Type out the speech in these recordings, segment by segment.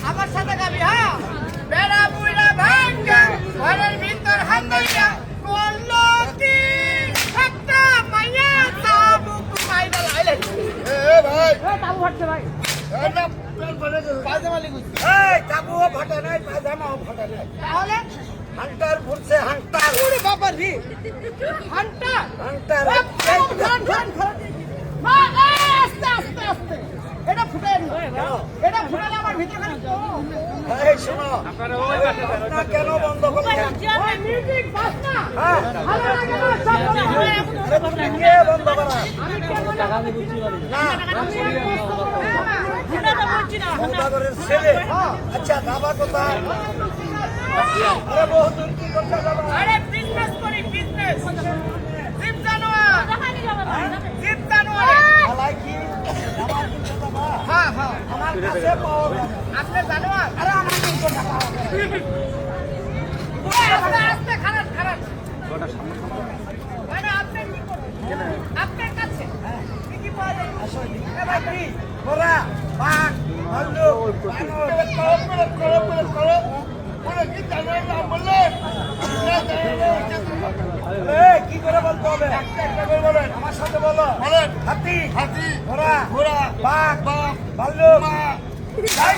আমার সাথে গাবি হ্যাঁ বেড়া বুইরা ভাঙ্গা ঘরের ভিতর হাঙ্গাইয়া করলো কি একটা মাইয়া তাবু মাইদা লাইলে ভাই তাবু হচ্ছে ভাই তাবুও ফাটে নাই, পায়জামাও ফাটে নাই। তাহলে হান্টার ঘুরছে, হান্টার। ওরে বাবা রে হান্টার হান্টার। আস্তে আস্তে আস্তে এটা ফুটাই এটা ফুটালে আমার ভিতরে খালি এই শোনো, আপনারা কেন বন্ধ করলেন? মিউজিক বাস না হ্যাঁ, ভালো লাগে না সব আরে তুমি কে বন্ধ করা? আমি কেমন না, সৌদাগরের ছেলে। আচ্ছা, বাবা কোথায়? আরে বহুদূর কি করতে যাবা? আরে বিজনেস করি বিজনেস জিম জানোয়ার জিম জানোয়ার আলাই কি? আমার কিনতে যাবা? হ্যাঁ হ্যাঁ আমার কাছে পাওয়া যাবে। আপনি জানোয়ার আরে আমার কিনতে যাবা? আস্তে আস্তে খারাপ খারাপ মানে আপনি কি করবেন আপনার কাছে কি কি পাওয়া যায় আসো এদিকে। এ ভাই কি? ঘোড়া, বাঘ, ভাল্লুক, বানর। করো। বলে কি জানোয়ার নাম বললেন? এই, কি করে বলতে হবে? একটা করে বলেন। আমার সাথে বলো। বলেন। হাতি, ঘোড়া, বাঘ, ভাল্লুক। এই,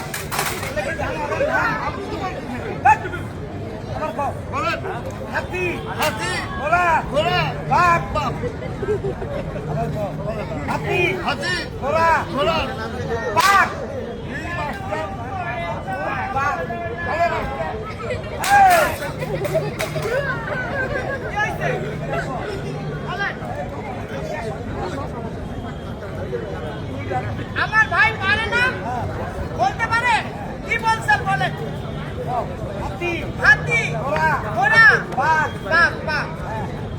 এগুলো কি জানোয়ারের নাম? এই, আমার কও। হাতি, ঘোড়া, বাঘ, আবার কও। হাতি, ঘোড়া, বাঘ, বাঘ। আমার ভাই পারে না বলতে পারে কি বলছেন বলেন হাতি, হাতি ঘোড়া বাঘ, বাঘ বাঘ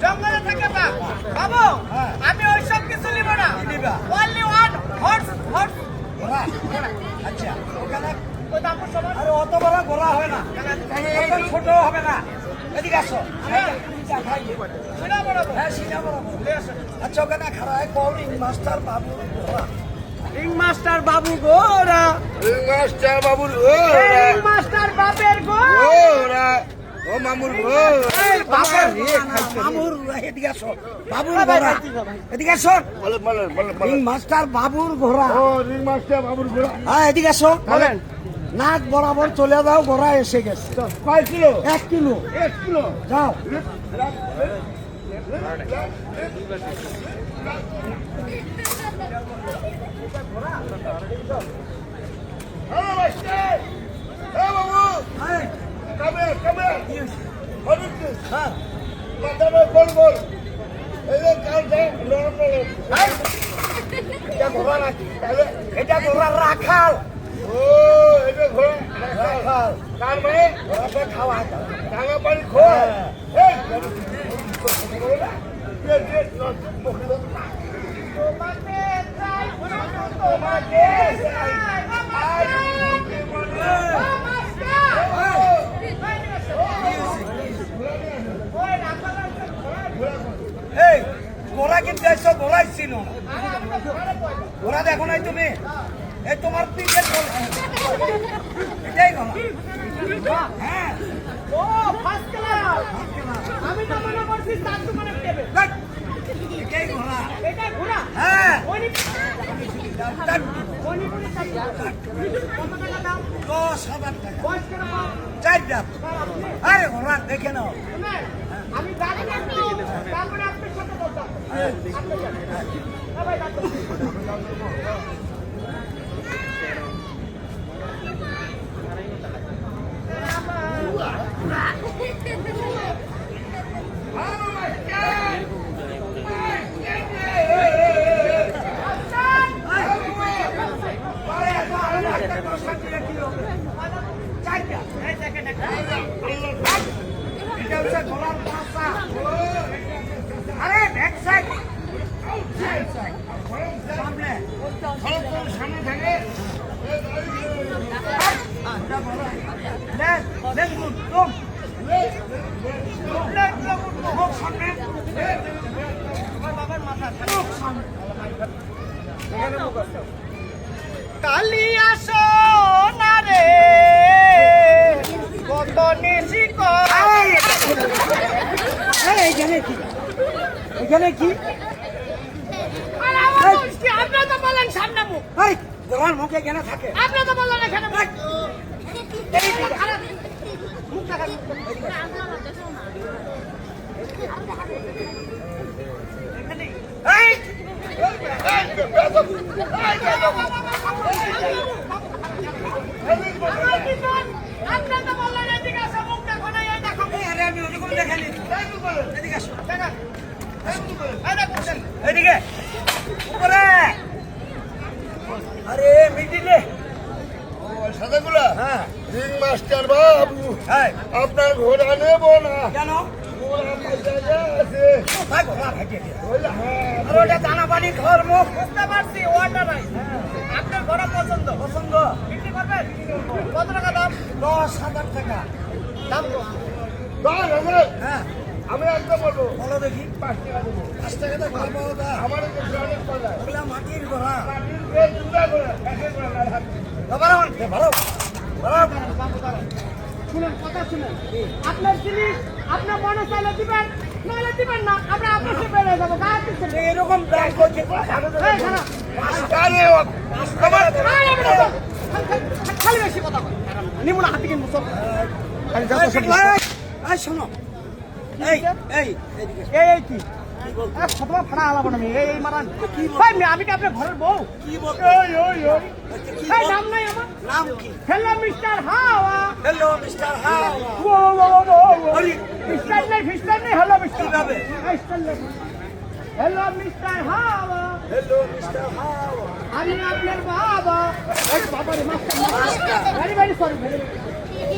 জঙ্গলে থেকে বাঘ বাবু হ্যাঁ। আমি ওইসব কিছু নিব না কি নিবা? অনলি ওয়ান হর্স ঘোড়া। আচ্ছা, ওখানে ওই দাপুর সমান আরে অত বড় ঘোড়া হবে না, অত ছোট হবে না। এদিকে আসো। সেটা বড় হ্যাঁ, সিনা বরাবর। আচ্ছা, ওখানে খাড়ায় কও রিং মাস্টার বাবুর ঘোড়া। রিং মাস্টার বাবু গোরা মাস্টার বাবুর রিং মাস্টার বাপের গো মামুর এদিকে আসো। বাবুর ঘোড়া। এদিকে আসো। রিং মাস্টার বাবুর ঘোড়া। হ্যাঁ, এদিকে আসো। নাক বরাবর চলে যাও, ঘোড়া এসে গেছে। কয় কিলো? 1 কিলো। যাও। এটা ঘোড়া রাখাল। রাখাল। তার মানে ঘোড়াটা খাওয়া টাঙা পানি খোয়। এই ঘোড়া কিনতে আসছো, ঘোড়াই ছিল না। ঘোড়া দেখো নাই তুমি? এই তোমার পিঠের ঘোড়া। এটাই ঘোড়া। হ্যাঁ, ও ফার্স্ট ক্লাস আমি তো মনে করছি তার দোকানে দেবে এটাই ঘোড়া। এটা ঘোড়া হ্যাঁ, মণিপুরি কত টাকা দাম 10,000 টাকা। বয়স কেন 4 দাম। আরে ঘোড়া দেখে নাও। শুনেন আমি জানি না তো তারপরে আপনার সাথে বলতাম ভাই আরে ব্যাক সাইড সামনে সামনে থাকে। কালিয়া সোনারে কত নিশি এইখানে কি এখানে কি আপনারা তো বলেন সামনে মুখ এই গোড়ার মুখে এখানে থাকে আপনারা তো বললেন এখানে মুখ এই আপনারা তো বললেন এদিকে আসো মুখ দেখো না এই দেখো আরে আমি ওরকম দেখালি এদিকে আসো এদিকে উপরে আরে মিডিলে সাদাগুলা হ্যাঁ রিং মাস্টার বাবু হ্যাঁ আপনার ঘোড়া নেব না কেন ঘোড়া পয়সা আছে কোথায় ঘোড়া থাকে বললে, হ্যাঁ, আর ওটা দানা পানি খাওয়ার মুখ বুঝতে পারছি ওয়াটার নাই আপনার ঘোড়া পছন্দ পছন্দ বিক্রি করবেন কত টাকা দাম 10,000 টাকা দাম তো 10,000 হ্যাঁ আমি একদম বলবো বলো দেখি 5 টাকা দেবো 5 টাকা তো পাবো ওটা আমার কাছে অনেক পাওয়া যায় ওগুলা মাটির ঘোড়া মাটির ঘোড়া, জুতা ঘোড়া, কাঠের ঘোড়া, না, হাত। ভালো ভালো ভালো শুনেন কথা শুনেন আপনার জিনিস আপনার মনে চাইলে দিবেন নাহলে দিবেন না আমরা আপনার সাথে বেড়ে যাবো গায়ে দিচ্ছেন এরকম ব্যাংক করছে খালি বেশি কথা নিমু না হাতে কিনবো চল শোনো এই এই এদিকে এই কি সতমা ফাড়া আলাবো না এই মারান ভাই আমি কি আপনার ঘরের বউ কি বল কি ভাই বল? নাম নাই আমার নাম কি হ্যালো মিস্টার হাওয়া হ্যালো মিস্টার হাও আরে মিস্টার নেই ফিস্টার নেই হ্যালো মিস্টার কিভাবে? হ্যালো মিস্টার হাওয়া হ্যালো মিস্টার হাও আমি আপনার বাবা এই বাবা রে মাস্টার ভেরি ভেরি সরি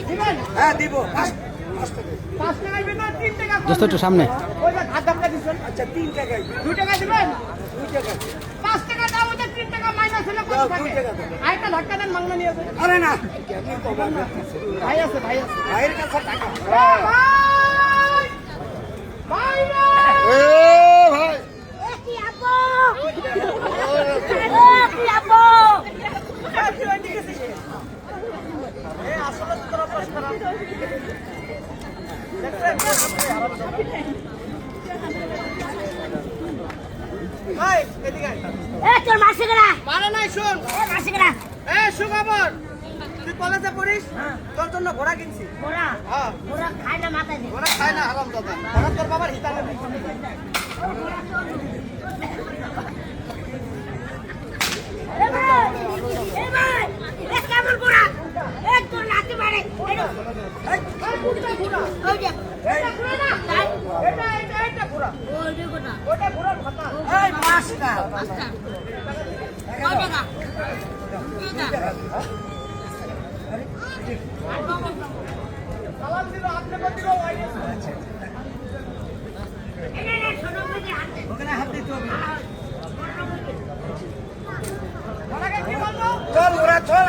দিবেন হ্যাঁ দিব 5 টাকা 5 টাকা দিবেন না 3 টাকা দোস্ত একটু সামনে। ওই যে ঘাট ধাক্কা দিচ্ছেন আচ্ছা 3 টাকাই 2 টাকা দিবেন 2 টাকা 5 টাকা দাম ওদের 3 টাকা মাইনাস হলে কত দাও, থাকে 2 টাকা দাও। আরেকটা ধাক্কা দেন মাংনা নিয়ে যাবেন আরে না কেমন কমান ভাই আছে ভাইয়ের কাছে টাকা ভাই ভাই রে এ ভাই ভাই এদিকে আয়। তোর মাসে গেলা মানে নাই শুন মাসে গেলা সুখবর তুই কলেজে পড়িস তোর জন্য ঘোড়া কিনছি ওরা হ্যাঁ ওরা খায় না মাথায় দিয়ে ঘোড়া খায় না হারাম দাদা ঘোড়া তোর বাবার হিতালে কেমন পোড়া এক তোর লাঠি মারে ওই যে এটা ঘোড়া না এটা ঘোড়া ওটা ঘোড়ার ভাতা এই 5 টাকা সালাম দিল আপনি বদিল ওয়াইনে ওখানে হাত দিতে হবে ঘোড়াকে কি বলবো চল ওরা চল